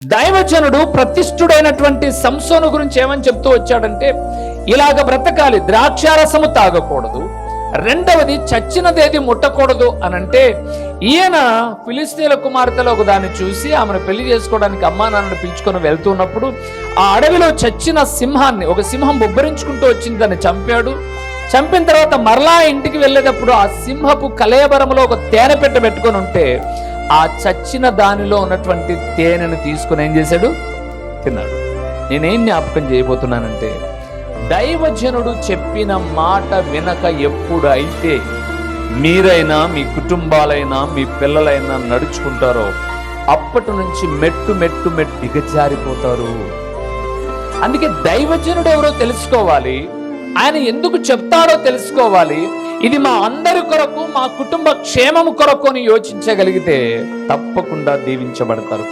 దైవజనుడు ప్రతిష్ఠుడైనటువంటి సంసోను గురించి ఏమని చెప్తూ వచ్చాడంటే, ఇలాగ బ్రతకాలి, ద్రాక్షారసము తాగకూడదు, రెండవది చచ్చినదేది ముట్టకూడదు అనంటే, ఈయన ఫిలిస్తీన్ల కుమార్తెలో ఒక దాన్ని చూసి ఆమెను పెళ్లి చేసుకోవడానికి అమ్మా నాన్నను పిలుచుకొని వెళ్తున్నప్పుడు ఆ అడవిలో చచ్చిన సింహాన్ని, ఒక సింహం బొబ్బరించుకుంటూ వచ్చింది, దాన్ని చంపాడు. చంపిన తర్వాత మరలా ఇంటికి వెళ్ళేటప్పుడు ఆ సింహపు కలేబరములో ఒక తేనె పెట్ట పెట్టుకొని ఉంటే ఆ చచ్చిన దానిలో ఉన్నటువంటి తేనెను తీసుకుని ఏం చేశాడు? తిన్నాడు. నేనేం జ్ఞాపకం చేయబోతున్నానంటే, దైవజనుడు చెప్పిన మాట వినక ఎప్పుడైతే మీరైనా మీ కుటుంబాలైనా మీ పిల్లలైనా నడుచుకుంటారో అప్పటి నుంచి మెట్టు మెట్టు మెట్టు దిగజారిపోతారు. అందుకే దైవజనుడు ఎవరో తెలుసుకోవాలి, ఆయన ఎందుకు చెప్తాడో తెలుసుకోవాలి. ఇది మా అందరి కొరకు, మా కుటుంబ క్షేమము కొరకు అని యోచించగలిగితే తప్పకుండా దీవించబడతారు.